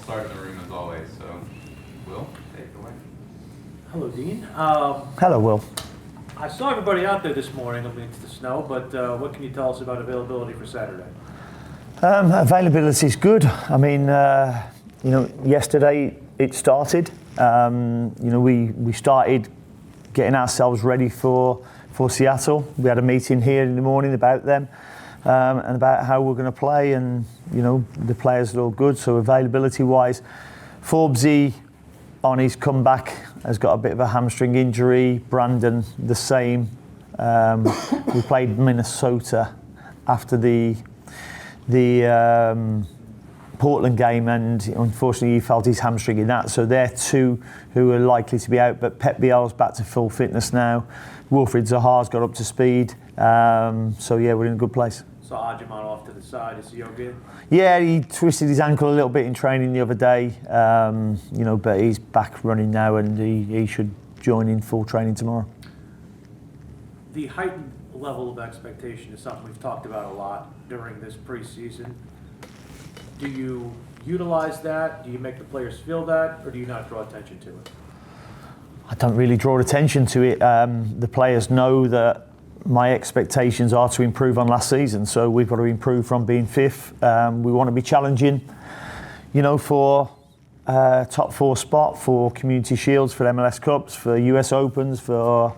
start in the room as always. So, Will, take it away. Hello, Dean. Hello, Will. I saw everybody out there this morning amidst the snow, but what can you tell us about availability for Saturday? Availability is good. I mean, yesterday it started. We started getting ourselves ready for Seattle. We had a meeting here in the morning about them and about how we're going to play, and the players are all good. So availability-wise, Forbesy on his comeback has got a bit of a hamstring injury. Brandon the same. We played Minnesota after the Portland game, and unfortunately he felt his hamstring in that. So they're two who are likely to be out, but Pep Biel's back to full fitness now. Wolfred Zaha's got up to speed. So yeah, we're in a good place. So Ajimon off to the side, is he okay? Yeah, he twisted his ankle a little bit in training the other day, but he's back running now, and he should join in full training tomorrow. The heightened level of expectation is something we've talked about a lot during this preseason. Do you utilize that? Do you make the players feel that, or do you not draw attention to it? I don't really draw attention to it. The players know that my expectations are to improve on last season, so we've got to improve from being fifth. We want to be challenging, for top four spot, for Community Shields, for MLS Cups, for US Opens, for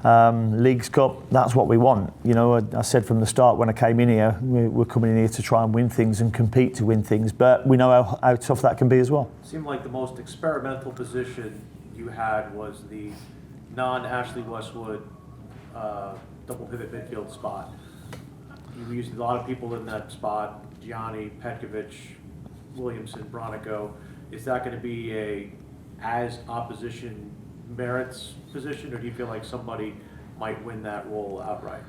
Leagues Cup. That's what we want. I said from the start when I came in here, we're coming in here to try and win things and compete to win things, but we know how tough that can be as well. It seemed like the most experimental position you had was the non-Ashley Westwood double pivot midfield spot. You used a lot of people in that spot: Gianni, Petkovic, Williamson, Bronico. Is that going to be a as opposition merits position, or do you feel like somebody might win that role outright?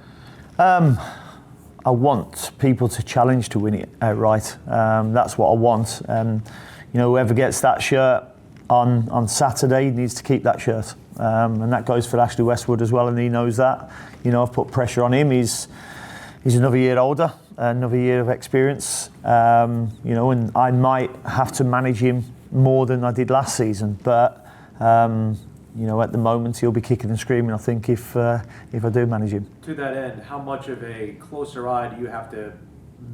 I want people to challenge to win it outright. That's what I want. Whoever gets that shirt on Saturday needs to keep that shirt. And that goes for Ashley Westwood as well, and he knows that. I've put pressure on him. He's another year older, another year of experience. And I might have to manage him more than I did last season. But at the moment he'll be kicking and screaming, I think, if I do manage him. To that end, how much of a closer eye do you have to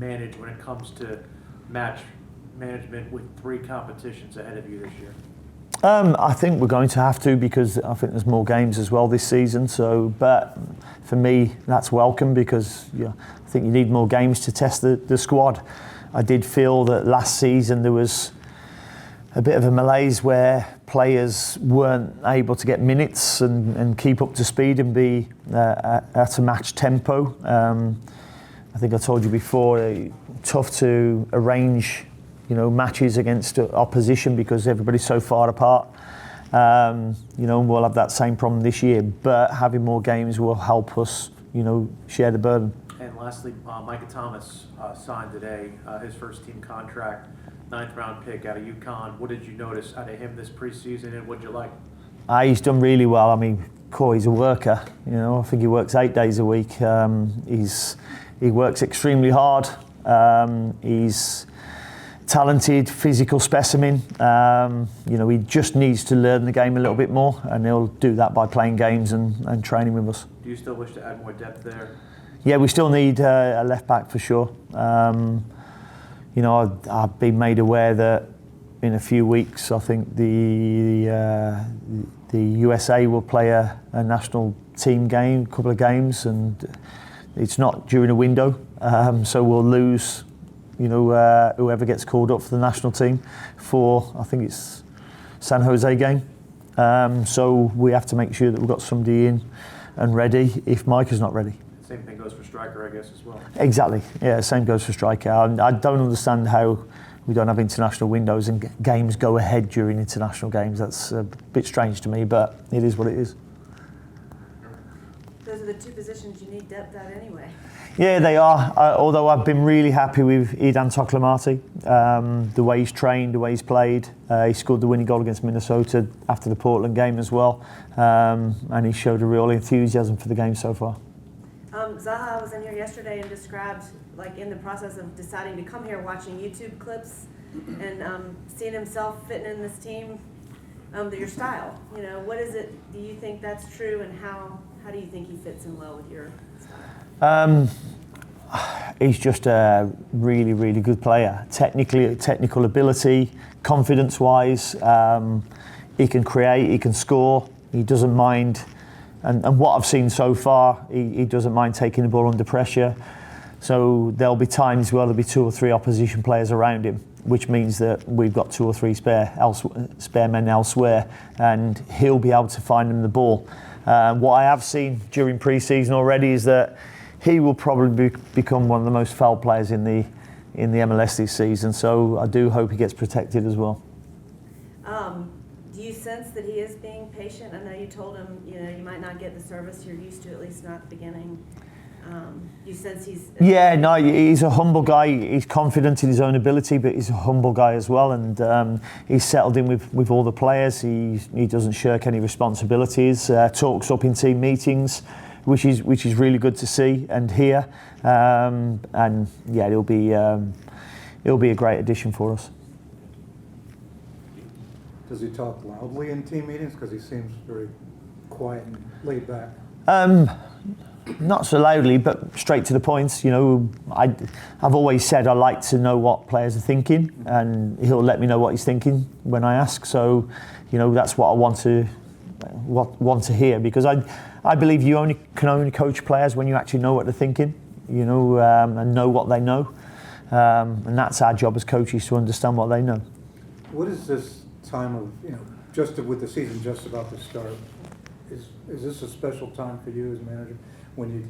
manage when it comes to match management with 3 competitions ahead of you this year? I think we're going to have to, because I think there's more games as well this season. But for me, that's welcome, because I think you need more games to test the squad. I did feel that last season there was a bit of a malaise where players weren't able to get minutes and keep up to speed and be at a match tempo. I think I told you before, tough to arrange matches against opposition because everybody's so far apart. We'll have that same problem this year, but having more games will help us, share the burden. And lastly, Micah Thomas signed today his first team contract, 9th round pick out of UConn. What did you notice out of him this preseason, and what did you like? He's done really well. I mean, Corey's a worker. I think he works 8 days a week. He works extremely hard. He's talented, physical specimen. He just needs to learn the game a little bit more, and he'll do that by playing games and training with us. Do you still wish to add more depth there? Yeah, we still need a left back for sure. I've been made aware that in a few weeks, I think the USA will play a national team game, a couple of games, and it's not during a window, so we'll lose whoever gets called up for the national team for, I think it's San Jose game. So we have to make sure that we've got somebody in and ready if Mike is not ready. Same thing goes for striker, I guess, as well. Exactly. Yeah, same goes for striker. I don't understand how we don't have international windows and games go ahead during international games. That's a bit strange to me, but it is what it is. Those are the 2 positions you need depth at anyway. Yeah, they are. Although I've been really happy with Idan Toklamati, the way he's trained, the way he's played. He scored the winning goal against Minnesota after the Portland game as well, and he showed a real enthusiasm for the game so far. Zaha was in here yesterday and described, like, in the process of deciding to come here, watching YouTube clips and seeing himself fitting in this team, your style. You know, what is it? Do you think that's true, and how do you think he fits in well with your style? He's just a really, really good player. Technical ability, confidence-wise, he can create, he can score. He doesn't mind, and what I've seen so far, he doesn't mind taking the ball under pressure. So there'll be times where there'll be 2 or 3 opposition players around him, which means that we've got 2 or 3 spare men elsewhere, and he'll be able to find them the ball. What I have seen during pre-season already is that he will probably become one of the most fouled players in the MLS this season. So I do hope he gets protected as well. Do you sense that he is being patient? I know you told him, you know, you might not get the service you're used to, at least not at the beginning. Do you sense he's... Yeah, no, he's a humble guy. He's confident in his own ability, but he's a humble guy as well. And he's settled in with all the players. He doesn't shirk any responsibilities. Talks up in team meetings, which is really good to see and hear. And yeah, it'll be a great addition for us. Does he talk loudly in team meetings? Because he seems very quiet and laid back. Not so loudly, but straight to the point. You know, I've always said I like to know what players are thinking, and he'll let me know what he's thinking when I ask. So, you know, that's what I want to hear, because I believe you can only coach players when you actually know what they're thinking, you know, and know what they know, and that's our job as coaches, to understand what they know. What is this time of, you know, just with the season just about to start? Is this a special time for you as manager, when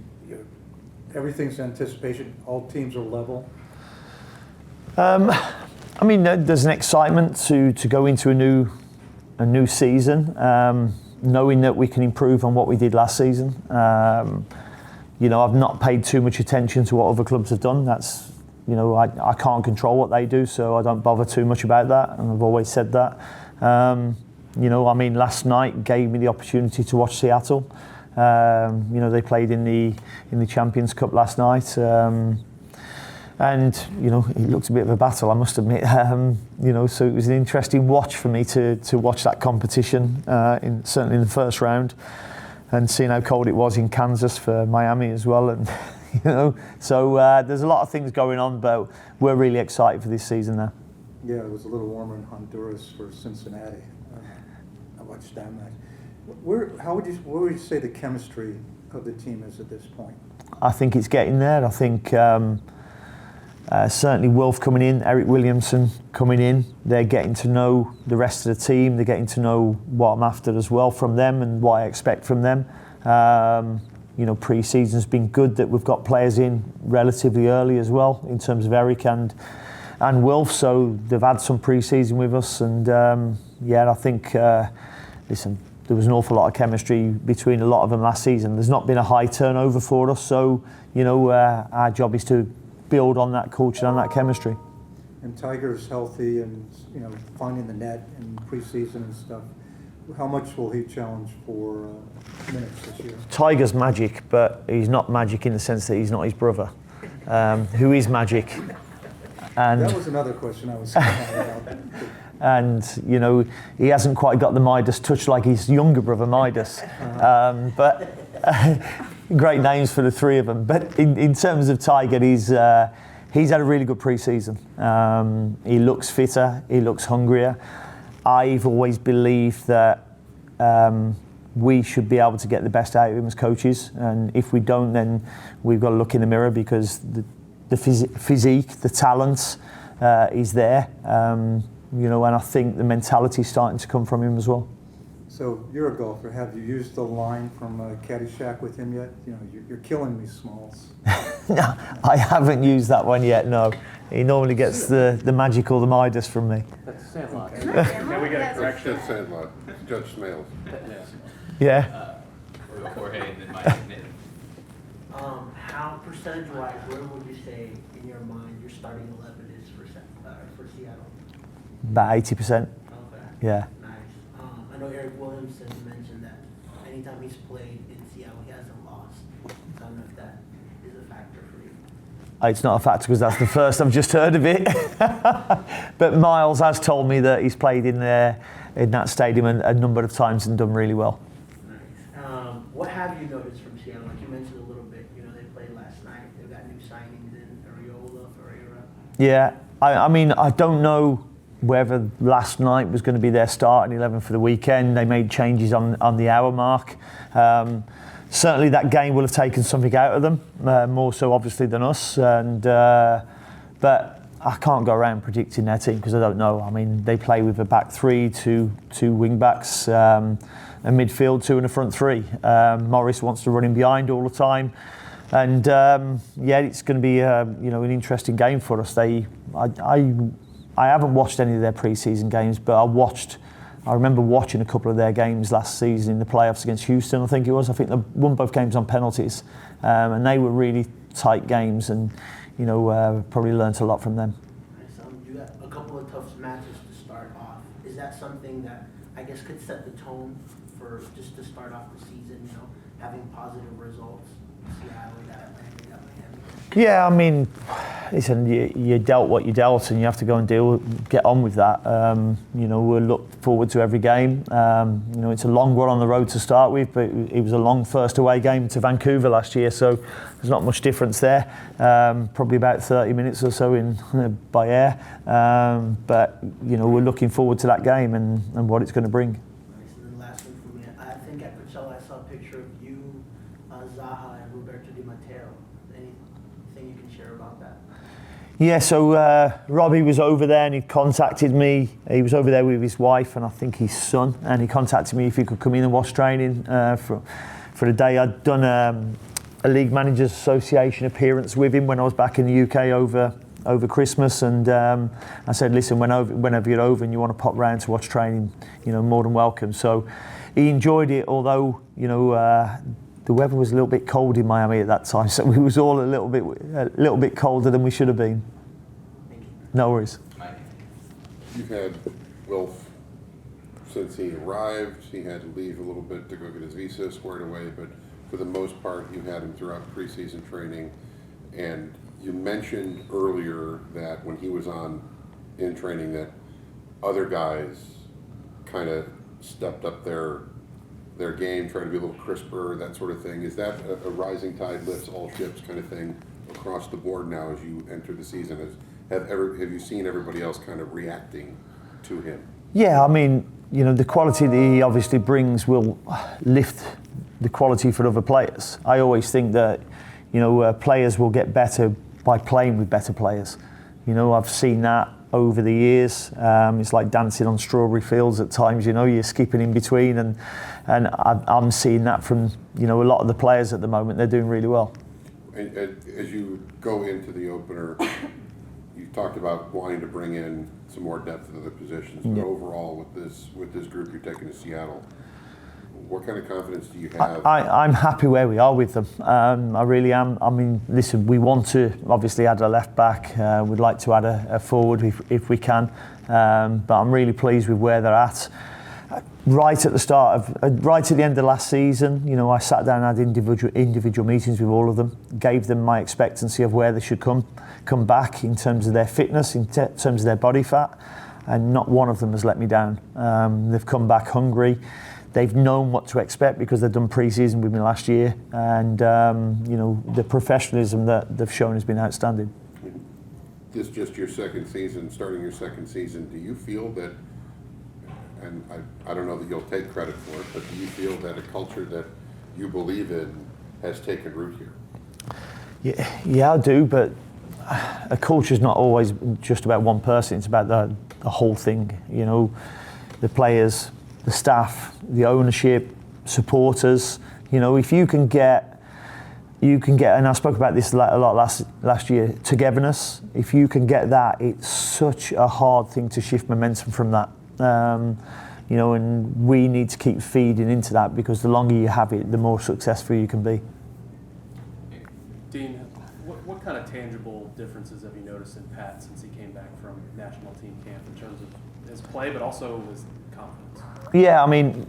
everything's anticipation, all teams are level? I mean, there's an excitement to go into a new season, knowing that we can improve on what we did last season. You know, I've not paid too much attention to what other clubs have done. That's, you know, I can't control what they do, so I don't bother too much about that, and I've always said that. You know, I mean, last night gave me the opportunity to watch Seattle. You know, they played in the Champions Cup last night, and you know, it looked a bit of a battle, I must admit. You know, so it was an interesting watch for me to watch that competition, certainly in the first round, and seeing how cold it was in Kansas for Miami as well, and you know, so there's a lot of things going on, but we're really excited for this season now. Yeah, it was a little warmer in Honduras for Cincinnati. I watched that match. What would you say the chemistry of the team is at this point? I think it's getting there. I think certainly Wolf coming in, Eric Williamson coming in, they're getting to know the rest of the team. They're getting to know what I'm after as well from them, and what I expect from them. You know, pre-season's been good that we've got players in relatively early as well, in terms of Eric and Wolf, so they've had some pre-season with us, and yeah, I think, listen, there was an awful lot of chemistry between a lot of them last season. There's not been a high turnover for us, so, you know, our job is to build on that culture and that chemistry. And Tiger's healthy, and, you know, finding the net in pre-season and stuff. How much will he challenge for minutes this year? Tiger's magic, but he's not magic in the sense that he's not his brother, who is magic. And that was another question I was thinking about. And, you know, he hasn't quite got the Midas touch like his younger brother Midas. But great names for the three of them. But in terms of Tiger, he's had a really good pre-season. He looks fitter, he looks hungrier. I've always believed that we should be able to get the best out of him as coaches. And if we don't, then we've got to look in the mirror, because the physique, the talent is there, you know, and I think the mentality is starting to come from him as well. So you're a golfer. Have you used the line from Caddyshack with him yet? You know, you're killing me, Smalls. No, I haven't used that one yet. No, he normally gets the magical, the Midas from me. That's Sandlot. Yeah, we got a correction. It's Sandlot. It's Judge Smales. Yeah. Jorge and then Mike. How percentage-wise, where would you say in your mind your starting 11 is for Seattle? About 80%. Okay. Yeah. Nice. I know Eric Williamson mentioned that anytime he's played in Seattle, he hasn't lost. So I don't know if that is a factor for you. It's not a factor because that's the first I've just heard of it. But Miles has told me that he's played in that stadium a number of times and done really well. Nice. What have you noticed from Seattle? Like you mentioned a little bit, they played last night. They've got new signings in Ariola, Ferreira. Yeah, I mean, I don't know whether last night was going to be their starting 11 for the weekend. They made changes on the hour mark. Certainly that game will have taken something out of them, more so obviously than us. But I can't go around predicting their team because I don't know. I mean, they play with a back three, two wing backs, a midfield, two and a front three. Morris wants to run in behind all the time. And it's going to be an interesting game for us. I haven't watched any of their pre-season games, but I remember watching a couple of their games last season in the playoffs against Houston, I think it was. I think they won both games on penalties. And they were really tight games and, probably learnt a lot from them. Nice. You got a couple of tough matches to start off. Is that something that I guess could set the tone for just to start off the season, having positive results? Seattle, you got Atlanta, you got Miami. Yeah, I mean, listen, you dealt what you dealt, and you have to go and get on with that. We'll look forward to every game. It's a long one on the road to start with, but it was a long first away game to Vancouver last year, so there's not much difference there. Probably about 30 minutes or so by air. But we're looking forward to that game and what it's going to bring. Nice. And then last one for me. I think at Coachella I saw a picture of you, Zaha, and Roberto Di Matteo. Anything you can share about that? Yeah, so Robbie was over there and he contacted me. He was over there with his wife and I think his son, and he contacted me if he could come in and watch training for the day. I'd done a League Managers Association appearance with him when I was back in the UK over Christmas, and I said, listen, whenever you're over and you want to pop round to watch training, more than welcome. So he enjoyed it, although the weather was a little bit cold in Miami at that time, so we was all a little bit colder than we should have been. Thank you. No worries. You've had Wilf since he arrived. He had to leave a little bit to go get his visa squared away, but for the most part, you had him throughout preseason training. And you mentioned earlier that when he was in training that other guys kind of stepped up their game, tried to be a little crisper, that sort of thing. Is that a rising tide lifts all ships kind of thing across the board now as you enter the season? Have you seen everybody else kind of reacting to him? Yeah, I mean, the quality that he obviously brings will lift the quality for other players. I always think that, players will get better by playing with better players. I've seen that over the years. It's like dancing on strawberry fields at times, you're skipping in between, and I'm seeing that from, a lot of the players at the moment. They're doing really well. And as you go into the opener, you talked about wanting to bring in some more depth in other positions, but overall with this group you're taking to Seattle, what kind of confidence do you have? I'm happy where we are with them. I really am. I mean, listen, we want to obviously add a left back. We'd like to add a forward if we can. But I'm really pleased with where they're at. Right at the end of last season, I sat down and had individual meetings with all of them, gave them my expectancy of where they should come back in terms of their fitness, in terms of their body fat, and not one of them has let me down. They've come back hungry. They've known what to expect because they've done pre-season with me last year, and the professionalism that they've shown has been outstanding. This just your second season, starting your second season. Do you feel that, and I don't know that you'll take credit for it, but do you feel that a culture that you believe in has taken root here? Yeah, I do, but a culture is not always just about one person. It's about the whole thing. The players, the staff, the ownership, supporters. If you can get, and I spoke about this a lot last year, togetherness. If you can get that, it's such a hard thing to shift momentum from that. And we need to keep feeding into that, because the longer you have it, the more successful you can be. Dean, what kind of tangible differences have you noticed in Pat since he came back from national team camp in terms of his play, but also his confidence? Yeah, I mean,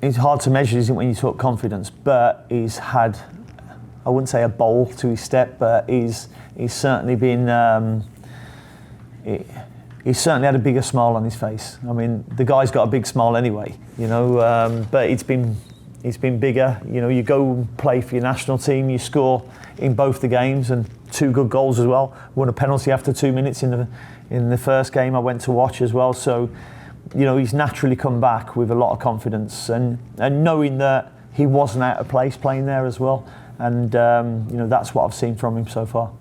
it's hard to measure, isn't it, when you talk confidence, but he's had wouldn't say a bowl to his step, but he's certainly been. He's certainly had a bigger smile on his face. I mean, the guy's got a big smile anyway, you know. But it's been bigger. You know, you go and play for your national team, you score in both the games and 2 good goals as well. Won a penalty after 2 minutes in the first game I went to watch as well. So, you know, he's naturally come back with a lot of confidence and knowing that he wasn't out of place playing there as well. And you know, that's what I've seen from him so far.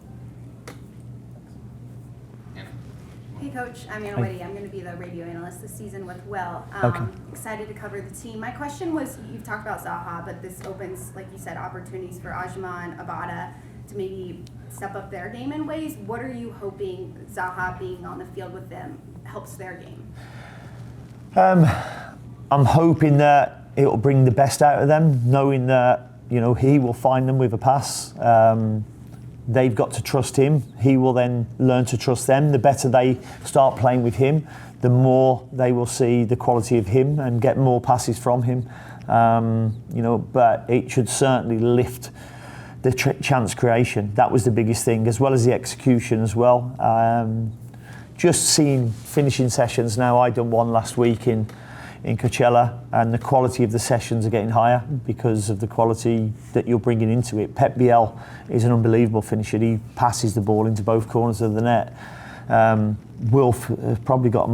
Hey Coach, I'm Anna Whitty. I'm going to be the radio analyst this season with Will. Okay. Excited to cover the team. My question was, you've talked about Zaha, but this opens, like you said, opportunities for Ajman, Abada to maybe step up their game in ways. What are you hoping Zaha being on the field with them helps their game? I'm hoping that it will bring the best out of them, knowing that, you know, he will find them with a pass. They've got to trust him. He will then learn to trust them. The better they start playing with him, the more they will see the quality of him and get more passes from him. You know, but it should certainly lift the chance creation. That was the biggest thing, as well as the execution as well. Just seeing finishing sessions now. I done one last week in Coachella, and the quality of the sessions are getting higher because of the quality that you're bringing into it. Pep Biel is an unbelievable finisher. He passes the ball into both corners of the net. Wolf has probably got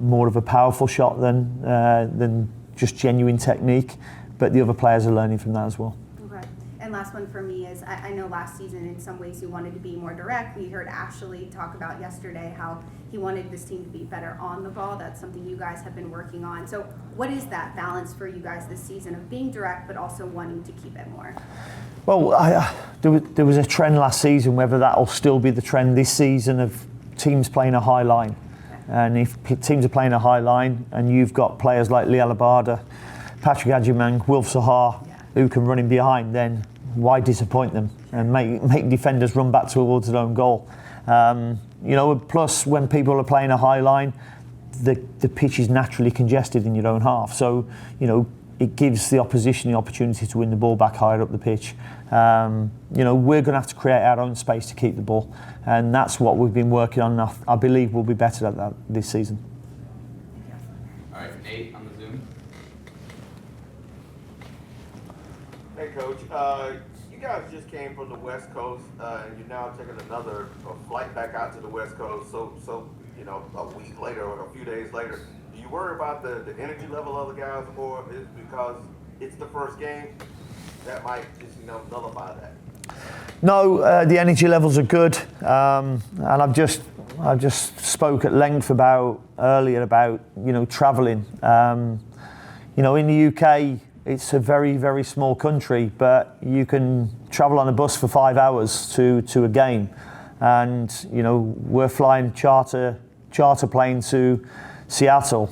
more of a powerful shot than just genuine technique, but the other players are learning from that as well. Okay. And last one for me is, I know last season in some ways you wanted to be more direct. We heard Ashley talk about yesterday how he wanted this team to be better on the ball. That's something you guys have been working on. So what is that balance for you guys this season of being direct but also wanting to keep it more? Well, there was a trend last season, whether that will still be the trend this season, of teams playing a high line. Okay. And if teams are playing a high line and you've got players like Liel Abada, Patrick Adjumang, Wolfred Zaha, who can run in behind, then why disappoint them and make defenders run back towards their own goal? You know, plus when people are playing a high line, the pitch is naturally congested in your own half. So, you know, it gives the opposition the opportunity to win the ball back higher up the pitch. You know, we're going to have to create our own space to keep the ball, and that's what we've been working on. I believe we'll be better at that this season. All right, Nate on the Zoom. Hey Coach, you guys just came from the West Coast, and you're now taking another flight back out to the West Coast. So you know, a week later or a few days later, do you worry about the energy level of the guys, or is it because it's the first game that might just, you know, nullify that? No, the energy levels are good, and I just spoke at length earlier about you know, travelling. You know, in the UK, it's a very, very small country, but you can travel on a bus for 5 hours to a game, and you know, we're flying charter plane to Seattle.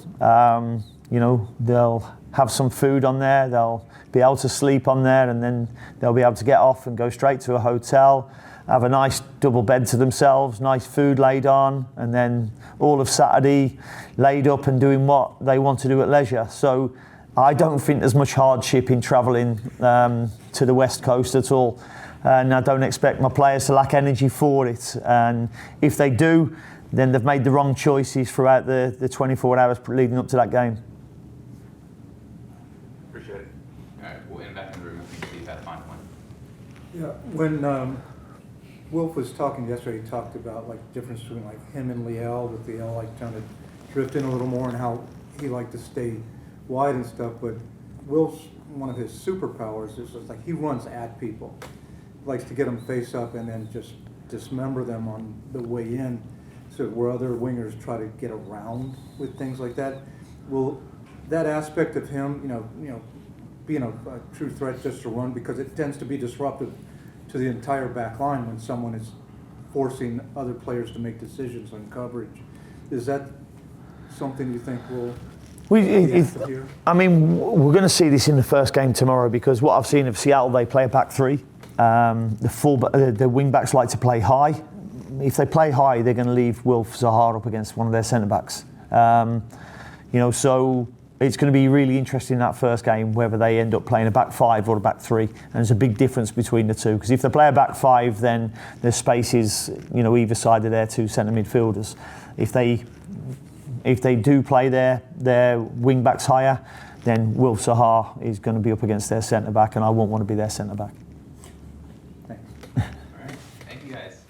You know, they'll have some food on there, they'll be able to sleep on there, and then they'll be able to get off and go straight to a hotel, have a nice double bed to themselves, nice food laid on, and then all of Saturday laid up and doing what they want to do at leisure. So I don't think there's much hardship in travelling to the West Coast at all, and I don't expect my players to lack energy for it. And if they do, then they've made the wrong choices throughout the 24 hours leading up to that game. Appreciate it. All right, we'll end back in the room. I think Steve had a final one. Yeah, when Wolf was talking yesterday, he talked about like the difference between like him and Liel, with Liel like trying to drift in a little more and how he liked to stay wide and stuff. But Wolf's, one of his superpowers is just like he runs at people, likes to get them face up and then just dismember them on the way in. So where other wingers try to get around with things like that, will that aspect of him, you know, being a true threat just to run, because it tends to be disruptive to the entire back line when someone is forcing other players to make decisions on coverage. Is that something you think will? I mean, we're going to see this in the first game tomorrow, because what I've seen of Seattle, they play a back three. The wing backs like to play high. If they play high, they're going to leave Wolf Zaha up against one of their centre backs. You know, so it's going to be really interesting in that first game whether they end up playing a back five or a back three, and there's a big difference between the two, because if they play a back five, then there's spaces, you know, either side of their two centre midfielders. If they do play their wing backs higher, then Wolfred Zaha is going to be up against their centre back, and I won't want to be their centre back. Thanks. All right, thank you guys.